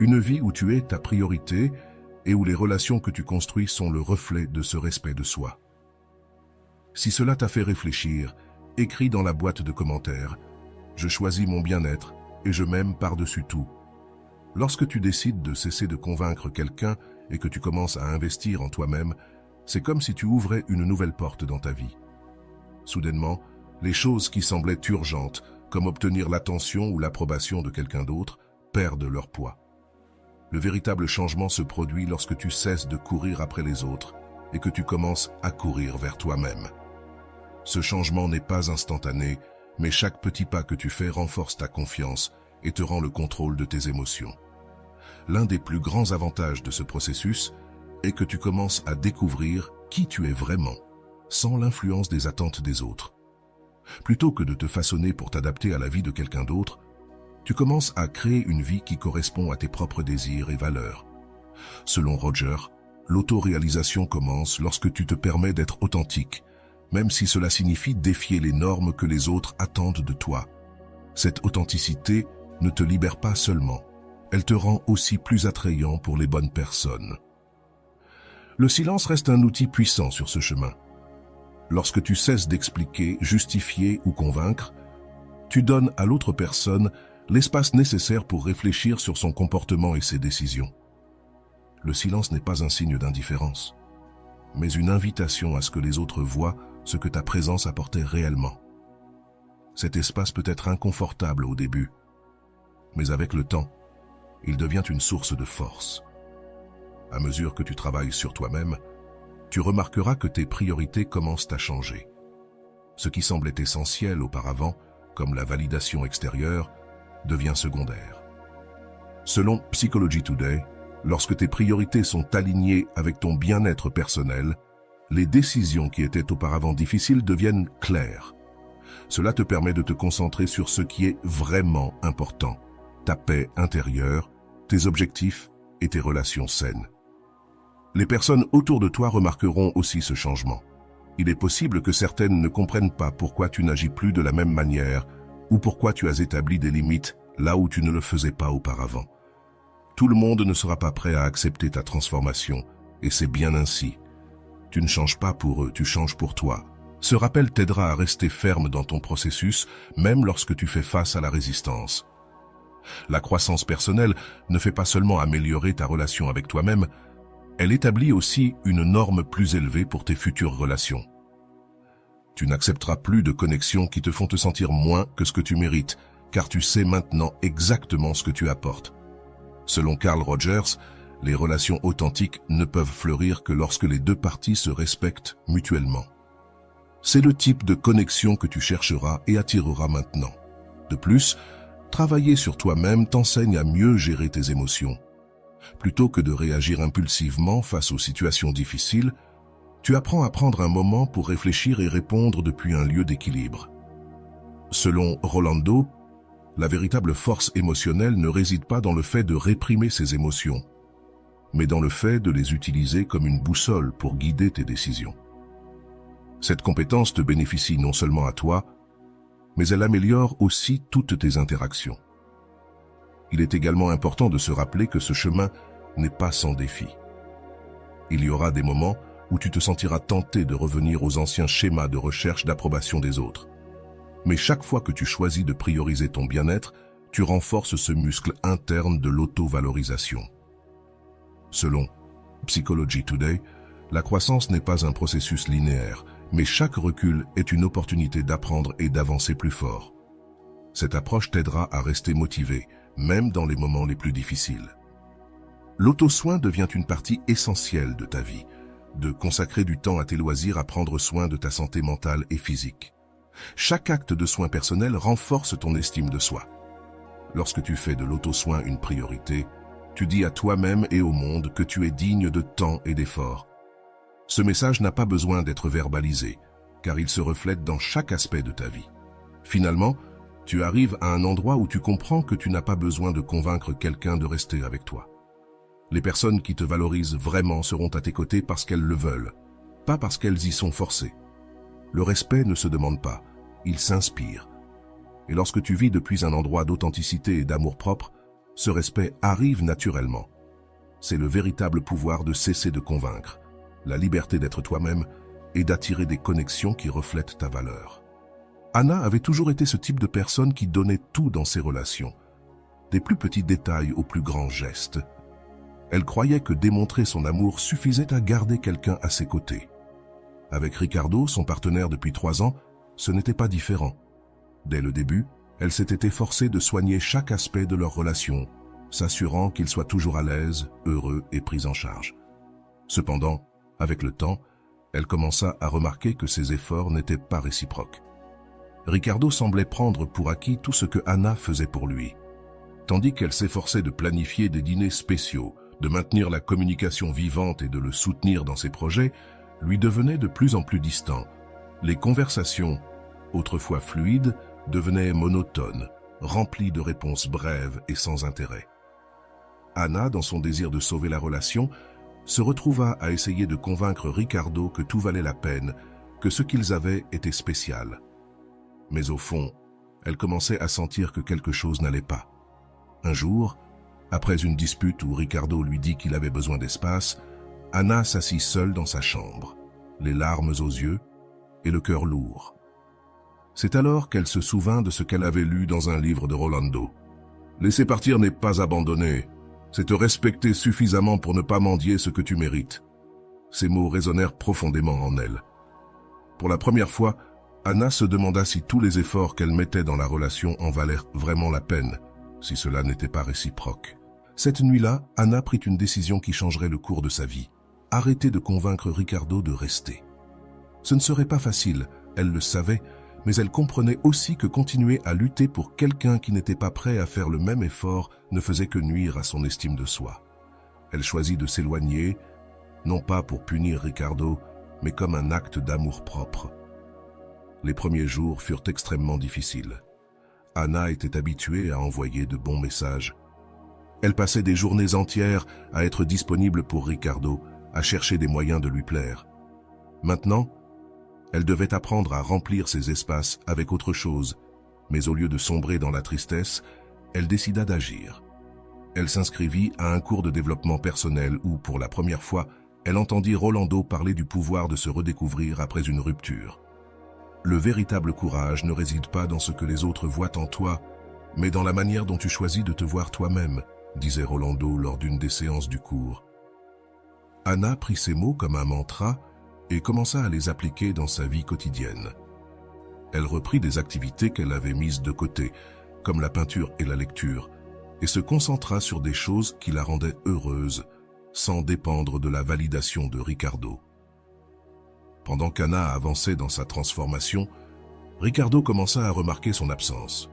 Une vie où tu es ta priorité et où les relations que tu construis sont le reflet de ce respect de soi. Si cela t'a fait réfléchir, écris dans la boîte de commentaires « Je choisis mon bien-être et je m'aime par-dessus tout ». Lorsque tu décides de cesser de convaincre quelqu'un et que tu commences à investir en toi-même, c'est comme si tu ouvrais une nouvelle porte dans ta vie. Soudainement, les choses qui semblaient urgentes, comme obtenir l'attention ou l'approbation de quelqu'un d'autre, perdent leur poids. Le véritable changement se produit lorsque tu cesses de courir après les autres et que tu commences à courir vers toi-même. Ce changement n'est pas instantané, mais chaque petit pas que tu fais renforce ta confiance et te rend le contrôle de tes émotions. L'un des plus grands avantages de ce processus est que tu commences à découvrir qui tu es vraiment, sans l'influence des attentes des autres. Plutôt que de te façonner pour t'adapter à la vie de quelqu'un d'autre, tu commences à créer une vie qui correspond à tes propres désirs et valeurs. Selon Roger, l'autoréalisation commence lorsque tu te permets d'être authentique, même si cela signifie défier les normes que les autres attendent de toi. Cette authenticité ne te libère pas seulement, elle te rend aussi plus attrayant pour les bonnes personnes. Le silence reste un outil puissant sur ce chemin. Lorsque tu cesses d'expliquer, justifier ou convaincre, tu donnes à l'autre personne l'espace nécessaire pour réfléchir sur son comportement et ses décisions. Le silence n'est pas un signe d'indifférence, mais une invitation à ce que les autres voient ce que ta présence apportait réellement. Cet espace peut être inconfortable au début, mais avec le temps, il devient une source de force. À mesure que tu travailles sur toi-même, tu remarqueras que tes priorités commencent à changer. Ce qui semblait essentiel auparavant, comme la validation extérieure, devient secondaire. Selon Psychology Today, lorsque tes priorités sont alignées avec ton bien-être personnel, les décisions qui étaient auparavant difficiles deviennent claires. Cela te permet de te concentrer sur ce qui est vraiment important, ta paix intérieure, tes objectifs et tes relations saines. Les personnes autour de toi remarqueront aussi ce changement. Il est possible que certaines ne comprennent pas pourquoi tu n'agis plus de la même manière ou pourquoi tu as établi des limites là où tu ne le faisais pas auparavant. Tout le monde ne sera pas prêt à accepter ta transformation, et c'est bien ainsi. Tu ne changes pas pour eux, tu changes pour toi. Ce rappel t'aidera à rester ferme dans ton processus, même lorsque tu fais face à la résistance. La croissance personnelle ne fait pas seulement améliorer ta relation avec toi-même, elle établit aussi une norme plus élevée pour tes futures relations. Tu n'accepteras plus de connexions qui te font te sentir moins que ce que tu mérites, car tu sais maintenant exactement ce que tu apportes. Selon Carl Rogers, les relations authentiques ne peuvent fleurir que lorsque les deux parties se respectent mutuellement. C'est le type de connexion que tu chercheras et attireras maintenant. De plus, travailler sur toi-même t'enseigne à mieux gérer tes émotions. Plutôt que de réagir impulsivement face aux situations difficiles, tu apprends à prendre un moment pour réfléchir et répondre depuis un lieu d'équilibre. Selon Rolando, la véritable force émotionnelle ne réside pas dans le fait de réprimer ses émotions, mais dans le fait de les utiliser comme une boussole pour guider tes décisions. Cette compétence te bénéficie non seulement à toi, mais elle améliore aussi toutes tes interactions. Il est également important de se rappeler que ce chemin n'est pas sans défi. Il y aura des moments où tu te sentiras tenté de revenir aux anciens schémas de recherche d'approbation des autres. Mais chaque fois que tu choisis de prioriser ton bien-être, tu renforces ce muscle interne de l'auto-valorisation. Selon Psychology Today, la croissance n'est pas un processus linéaire, mais chaque recul est une opportunité d'apprendre et d'avancer plus fort. Cette approche t'aidera à rester motivé, même dans les moments les plus difficiles. L'auto-soin devient une partie essentielle de ta vie, de consacrer du temps à tes loisirs à prendre soin de ta santé mentale et physique. Chaque acte de soin personnel renforce ton estime de soi. Lorsque tu fais de l'auto-soin une priorité, tu dis à toi-même et au monde que tu es digne de temps et d'efforts. Ce message n'a pas besoin d'être verbalisé, car il se reflète dans chaque aspect de ta vie. Finalement, tu arrives à un endroit où tu comprends que tu n'as pas besoin de convaincre quelqu'un de rester avec toi. Les personnes qui te valorisent vraiment seront à tes côtés parce qu'elles le veulent, pas parce qu'elles y sont forcées. Le respect ne se demande pas, il s'inspire. Et lorsque tu vis depuis un endroit d'authenticité et d'amour-propre, ce respect arrive naturellement. C'est le véritable pouvoir de cesser de convaincre, la liberté d'être toi-même et d'attirer des connexions qui reflètent ta valeur. Anna avait toujours été ce type de personne qui donnait tout dans ses relations, des plus petits détails aux plus grands gestes. Elle croyait que démontrer son amour suffisait à garder quelqu'un à ses côtés. Avec Ricardo, son partenaire depuis 3 ans, ce n'était pas différent. Dès le début, elle s'était efforcée de soigner chaque aspect de leur relation, s'assurant qu'ils soient toujours à l'aise, heureux et pris en charge. Cependant, avec le temps, elle commença à remarquer que ses efforts n'étaient pas réciproques. Ricardo semblait prendre pour acquis tout ce que Anna faisait pour lui. Tandis qu'elle s'efforçait de planifier des dîners spéciaux, de maintenir la communication vivante et de le soutenir dans ses projets, lui devenaient de plus en plus distants. Les conversations, autrefois fluides, devenaient monotones, remplies de réponses brèves et sans intérêt. Anna, dans son désir de sauver la relation, se retrouva à essayer de convaincre Ricardo que tout valait la peine, que ce qu'ils avaient était spécial. Mais au fond, elle commençait à sentir que quelque chose n'allait pas. Un jour, après une dispute où Ricardo lui dit qu'il avait besoin d'espace, Anna s'assit seule dans sa chambre, les larmes aux yeux et le cœur lourd. C'est alors qu'elle se souvint de ce qu'elle avait lu dans un livre de Rolando. « Laisser partir n'est pas abandonner, c'est te respecter suffisamment pour ne pas mendier ce que tu mérites. » Ces mots résonnèrent profondément en elle. Pour la première fois, Anna se demanda si tous les efforts qu'elle mettait dans la relation en valèrent vraiment la peine, si cela n'était pas réciproque. Cette nuit-là, Anna prit une décision qui changerait le cours de sa vie. Arrêter de convaincre Ricardo de rester. Ce ne serait pas facile, elle le savait, mais elle comprenait aussi que continuer à lutter pour quelqu'un qui n'était pas prêt à faire le même effort ne faisait que nuire à son estime de soi. Elle choisit de s'éloigner, non pas pour punir Ricardo, mais comme un acte d'amour-propre. Les premiers jours furent extrêmement difficiles. Anna était habituée à envoyer de bons messages. Elle passait des journées entières à être disponible pour Ricardo, à chercher des moyens de lui plaire. Maintenant, elle devait apprendre à remplir ses espaces avec autre chose, mais au lieu de sombrer dans la tristesse, elle décida d'agir. Elle s'inscrivit à un cours de développement personnel où, pour la première fois, elle entendit Rolando parler du pouvoir de se redécouvrir après une rupture. Le véritable courage ne réside pas dans ce que les autres voient en toi, mais dans la manière dont tu choisis de te voir toi-même, disait Rolando lors d'une des séances du cours. Anna prit ces mots comme un mantra et commença à les appliquer dans sa vie quotidienne. Elle reprit des activités qu'elle avait mises de côté, comme la peinture et la lecture, et se concentra sur des choses qui la rendaient heureuse, sans dépendre de la validation de Ricardo. Pendant qu'Anna avançait dans sa transformation, Ricardo commença à remarquer son absence.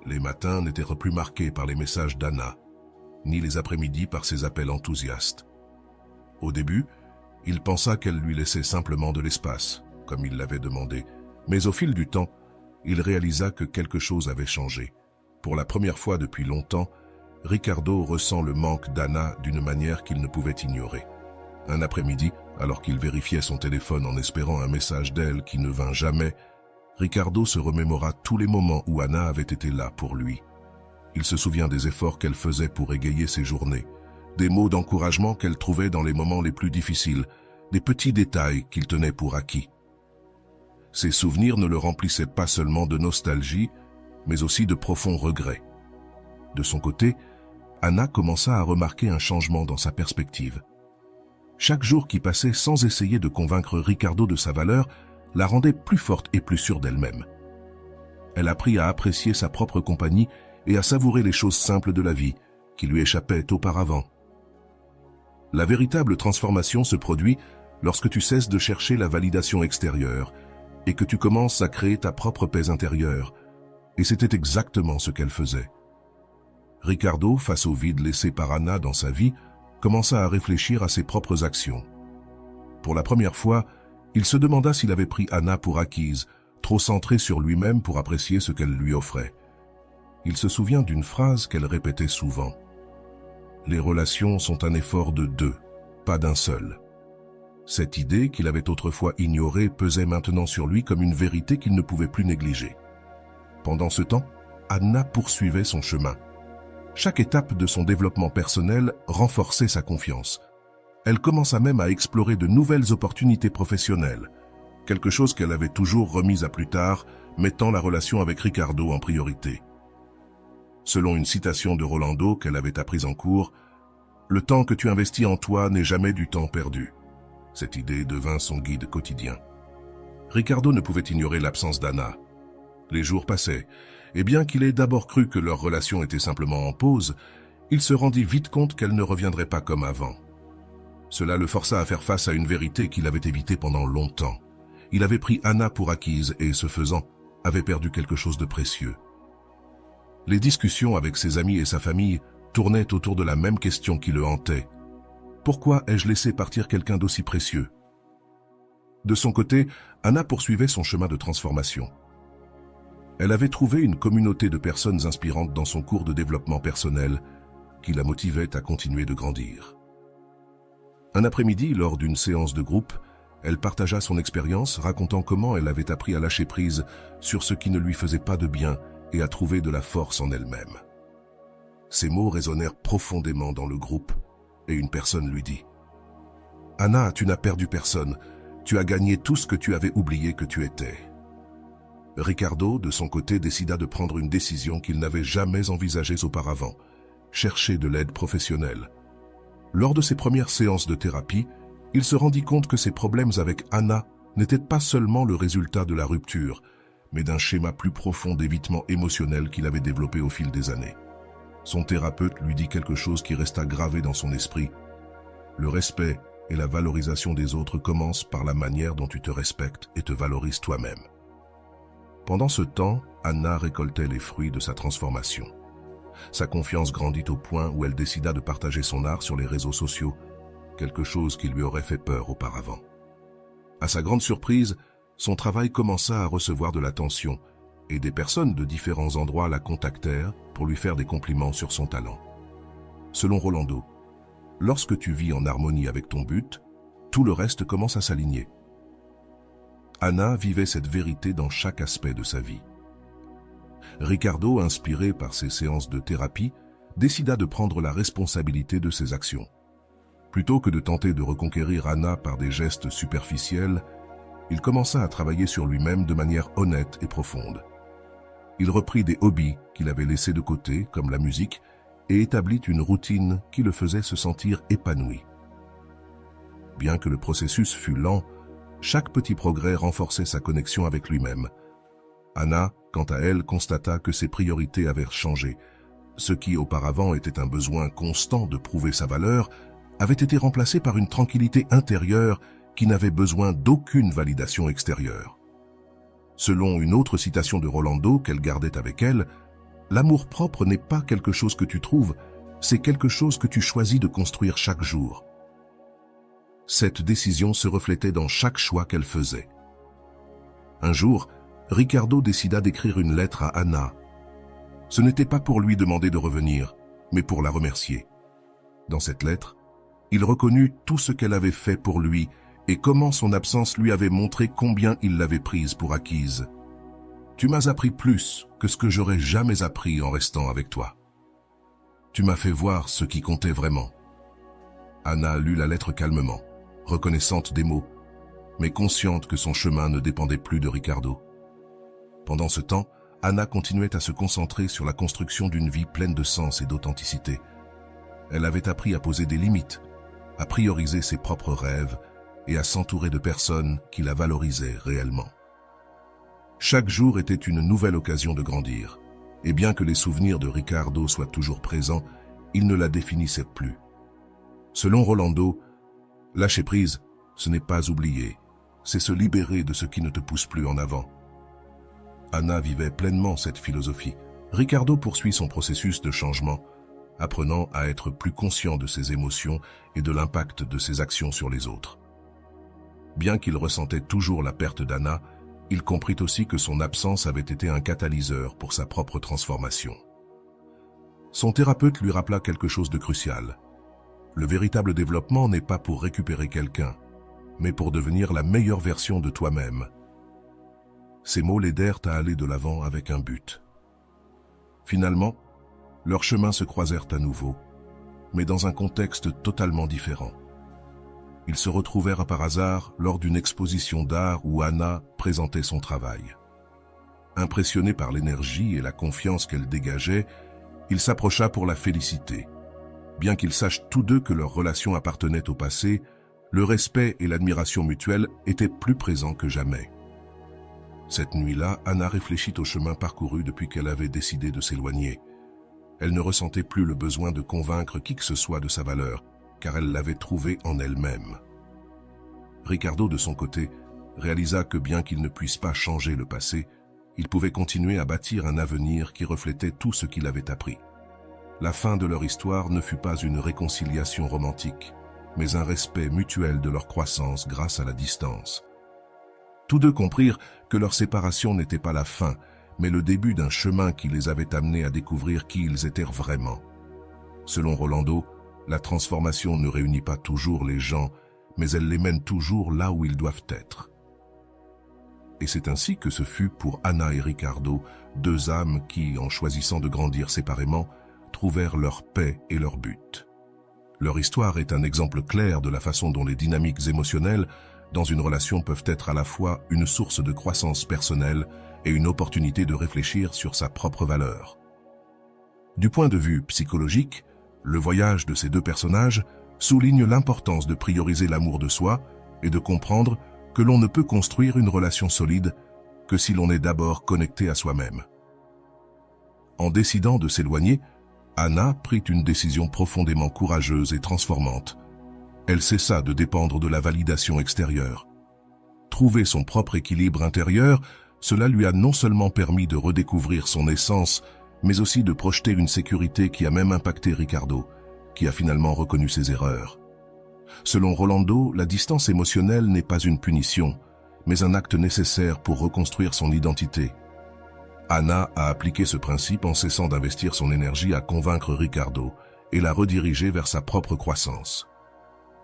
Les matins n'étaient plus marqués par les messages d'Anna, ni les après-midi par ses appels enthousiastes. Au début, il pensa qu'elle lui laissait simplement de l'espace, comme il l'avait demandé, mais au fil du temps, il réalisa que quelque chose avait changé. Pour la première fois depuis longtemps, Ricardo ressent le manque d'Anna d'une manière qu'il ne pouvait ignorer. Un après-midi, alors qu'il vérifiait son téléphone en espérant un message d'elle qui ne vint jamais, Ricardo se remémora tous les moments où Anna avait été là pour lui. Il se souvient des efforts qu'elle faisait pour égayer ses journées, des mots d'encouragement qu'elle trouvait dans les moments les plus difficiles, des petits détails qu'il tenait pour acquis. Ces souvenirs ne le remplissaient pas seulement de nostalgie, mais aussi de profonds regrets. De son côté, Anna commença à remarquer un changement dans sa perspective. Chaque jour qui passait sans essayer de convaincre Ricardo de sa valeur la rendait plus forte et plus sûre d'elle-même. Elle apprit à apprécier sa propre compagnie et à savourer les choses simples de la vie qui lui échappaient auparavant. La véritable transformation se produit lorsque tu cesses de chercher la validation extérieure et que tu commences à créer ta propre paix intérieure. Et c'était exactement ce qu'elle faisait. Ricardo, face au vide laissé par Anna dans sa vie, commença à réfléchir à ses propres actions. Pour la première fois, il se demanda s'il avait pris Anna pour acquise, trop centré sur lui-même pour apprécier ce qu'elle lui offrait. Il se souvient d'une phrase qu'elle répétait souvent. « Les relations sont un effort de deux, pas d'un seul. » Cette idée qu'il avait autrefois ignorée pesait maintenant sur lui comme une vérité qu'il ne pouvait plus négliger. Pendant ce temps, Anna poursuivait son chemin. Chaque étape de son développement personnel renforçait sa confiance. Elle commença même à explorer de nouvelles opportunités professionnelles, quelque chose qu'elle avait toujours remise à plus tard, mettant la relation avec Ricardo en priorité. Selon une citation de Rolando qu'elle avait apprise en cours, « Le temps que tu investis en toi n'est jamais du temps perdu ». Cette idée devint son guide quotidien. Ricardo ne pouvait ignorer l'absence d'Anna. Les jours passaient, et bien qu'il ait d'abord cru que leur relation était simplement en pause, il se rendit vite compte qu'elle ne reviendrait pas comme avant. Cela le força à faire face à une vérité qu'il avait évitée pendant longtemps. Il avait pris Anna pour acquise et, ce faisant, avait perdu quelque chose de précieux. Les discussions avec ses amis et sa famille tournaient autour de la même question qui le hantait. Pourquoi ai-je laissé partir quelqu'un d'aussi précieux? De son côté, Anna poursuivait son chemin de transformation. Elle avait trouvé une communauté de personnes inspirantes dans son cours de développement personnel qui la motivait à continuer de grandir. Un après-midi, lors d'une séance de groupe, elle partagea son expérience, racontant comment elle avait appris à lâcher prise sur ce qui ne lui faisait pas de bien et à trouver de la force en elle-même. Ces mots résonnèrent profondément dans le groupe et une personne lui dit « Anna, tu n'as perdu personne, tu as gagné tout ce que tu avais oublié que tu étais. » Ricardo, de son côté, décida de prendre une décision qu'il n'avait jamais envisagée auparavant, chercher de l'aide professionnelle. Lors de ses premières séances de thérapie, il se rendit compte que ses problèmes avec Anna n'étaient pas seulement le résultat de la rupture, mais d'un schéma plus profond d'évitement émotionnel qu'il avait développé au fil des années. Son thérapeute lui dit quelque chose qui resta gravé dans son esprit. Le respect et la valorisation des autres commencent par la manière dont tu te respectes et te valorises toi-même. Pendant ce temps, Anna récoltait les fruits de sa transformation. Sa confiance grandit au point où elle décida de partager son art sur les réseaux sociaux, quelque chose qui lui aurait fait peur auparavant. À sa grande surprise, son travail commença à recevoir de l'attention et des personnes de différents endroits la contactèrent pour lui faire des compliments sur son talent. Selon Rolando, lorsque tu vis en harmonie avec ton but, tout le reste commence à s'aligner. Anna vivait cette vérité dans chaque aspect de sa vie. Ricardo, inspiré par ses séances de thérapie, décida de prendre la responsabilité de ses actions. Plutôt que de tenter de reconquérir Anna par des gestes superficiels, il commença à travailler sur lui-même de manière honnête et profonde. Il reprit des hobbies qu'il avait laissés de côté, comme la musique, et établit une routine qui le faisait se sentir épanoui. Bien que le processus fût lent, chaque petit progrès renforçait sa connexion avec lui-même. Anna, quant à elle, constata que ses priorités avaient changé. Ce qui auparavant était un besoin constant de prouver sa valeur avait été remplacé par une tranquillité intérieure qui n'avait besoin d'aucune validation extérieure. Selon une autre citation de Rolando qu'elle gardait avec elle, « L'amour-propre n'est pas quelque chose que tu trouves, c'est quelque chose que tu choisis de construire chaque jour. » Cette décision se reflétait dans chaque choix qu'elle faisait. Un jour, Ricardo décida d'écrire une lettre à Anna. Ce n'était pas pour lui demander de revenir, mais pour la remercier. Dans cette lettre, il reconnut tout ce qu'elle avait fait pour lui et comment son absence lui avait montré combien il l'avait prise pour acquise. « Tu m'as appris plus que ce que j'aurais jamais appris en restant avec toi. Tu m'as fait voir ce qui comptait vraiment. » Anna lut la lettre calmement, reconnaissante des mots, mais consciente que son chemin ne dépendait plus de Ricardo. Pendant ce temps, Anna continuait à se concentrer sur la construction d'une vie pleine de sens et d'authenticité. Elle avait appris à poser des limites, à prioriser ses propres rêves et à s'entourer de personnes qui la valorisaient réellement. Chaque jour était une nouvelle occasion de grandir, et bien que les souvenirs de Ricardo soient toujours présents, ils ne la définissaient plus. Selon Rolando, lâcher prise, ce n'est pas oublier, c'est se libérer de ce qui ne te pousse plus en avant. Anna vivait pleinement cette philosophie. Ricardo poursuit son processus de changement, apprenant à être plus conscient de ses émotions et de l'impact de ses actions sur les autres. Bien qu'il ressentait toujours la perte d'Anna, il comprit aussi que son absence avait été un catalyseur pour sa propre transformation. Son thérapeute lui rappela quelque chose de crucial. Le véritable développement n'est pas pour récupérer quelqu'un, mais pour devenir la meilleure version de toi-même. Ces mots l'aidèrent à aller de l'avant avec un but. Finalement, leurs chemins se croisèrent à nouveau, mais dans un contexte totalement différent. Ils se retrouvèrent par hasard lors d'une exposition d'art où Anna présentait son travail. Impressionné par l'énergie et la confiance qu'elle dégageait, il s'approcha pour la féliciter. Bien qu'ils sachent tous deux que leur relation appartenait au passé, le respect et l'admiration mutuelle étaient plus présents que jamais. Cette nuit-là, Anna réfléchit au chemin parcouru depuis qu'elle avait décidé de s'éloigner. Elle ne ressentait plus le besoin de convaincre qui que ce soit de sa valeur, car elle l'avait trouvée en elle-même. Ricardo, de son côté, réalisa que bien qu'il ne puisse pas changer le passé, il pouvait continuer à bâtir un avenir qui reflétait tout ce qu'il avait appris. La fin de leur histoire ne fut pas une réconciliation romantique, mais un respect mutuel de leur croissance grâce à la distance. Tous deux comprirent que leur séparation n'était pas la fin, mais le début d'un chemin qui les avait amenés à découvrir qui ils étaient vraiment. Selon Rolando, la transformation ne réunit pas toujours les gens, mais elle les mène toujours là où ils doivent être. Et c'est ainsi que ce fut pour Anna et Ricardo, deux âmes qui, en choisissant de grandir séparément, trouvèrent leur paix et leur but. Leur histoire est un exemple clair de la façon dont les dynamiques émotionnelles dans une relation peuvent être à la fois une source de croissance personnelle et une opportunité de réfléchir sur sa propre valeur. Du point de vue psychologique, le voyage de ces deux personnages souligne l'importance de prioriser l'amour de soi et de comprendre que l'on ne peut construire une relation solide que si l'on est d'abord connecté à soi-même. En décidant de s'éloigner, Anna prit une décision profondément courageuse et transformante. Elle cessa de dépendre de la validation extérieure. Trouver son propre équilibre intérieur, cela lui a non seulement permis de redécouvrir son essence, mais aussi de projeter une sécurité qui a même impacté Ricardo, qui a finalement reconnu ses erreurs. Selon Rolando, la distance émotionnelle n'est pas une punition, mais un acte nécessaire pour reconstruire son identité. Anna a appliqué ce principe en cessant d'investir son énergie à convaincre Ricardo et l'a redirigé vers sa propre croissance.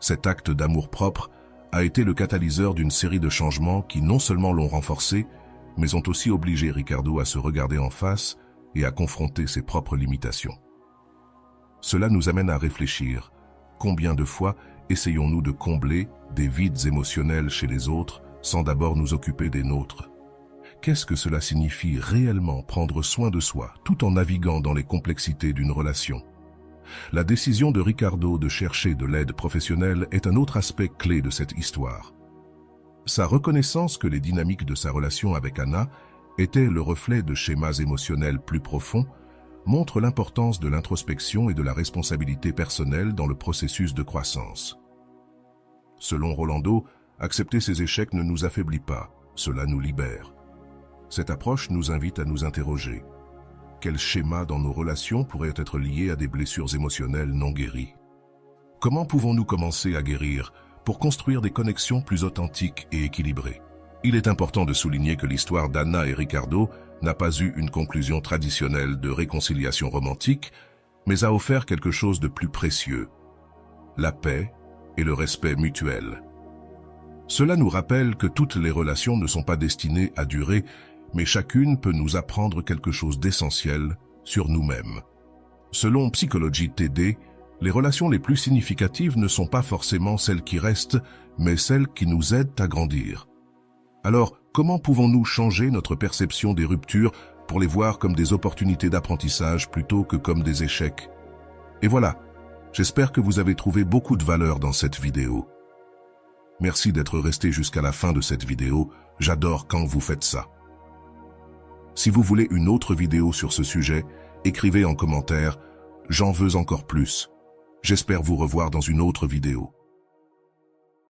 Cet acte d'amour-propre a été le catalyseur d'une série de changements qui non seulement l'ont renforcé, mais ont aussi obligé Ricardo à se regarder en face et à confronter ses propres limitations. Cela nous amène à réfléchir. Combien de fois essayons-nous de combler des vides émotionnels chez les autres sans d'abord nous occuper des nôtres. Qu'est-ce que cela signifie réellement prendre soin de soi, tout en naviguant dans les complexités d'une relation? La décision de Ricardo de chercher de l'aide professionnelle est un autre aspect clé de cette histoire. Sa reconnaissance que les dynamiques de sa relation avec Anna étaient le reflet de schémas émotionnels plus profonds montre l'importance de l'introspection et de la responsabilité personnelle dans le processus de croissance. Selon Rolando, accepter ses échecs ne nous affaiblit pas, cela nous libère. Cette approche nous invite à nous interroger. Quels schémas dans nos relations pourraient être liés à des blessures émotionnelles non guéries? Comment pouvons-nous commencer à guérir pour construire des connexions plus authentiques et équilibrées? Il est important de souligner que l'histoire d'Anna et Ricardo n'a pas eu une conclusion traditionnelle de réconciliation romantique, mais a offert quelque chose de plus précieux, la paix et le respect mutuel. Cela nous rappelle que toutes les relations ne sont pas destinées à durer, mais chacune peut nous apprendre quelque chose d'essentiel sur nous-mêmes. Selon Psychologie TD, les relations les plus significatives ne sont pas forcément celles qui restent, mais celles qui nous aident à grandir. Alors, comment pouvons-nous changer notre perception des ruptures pour les voir comme des opportunités d'apprentissage plutôt que comme des échecs? Et voilà, j'espère que vous avez trouvé beaucoup de valeur dans cette vidéo. Merci d'être resté jusqu'à la fin de cette vidéo, j'adore quand vous faites ça. Si vous voulez une autre vidéo sur ce sujet, écrivez en commentaire « J'en veux encore plus ». J'espère vous revoir dans une autre vidéo.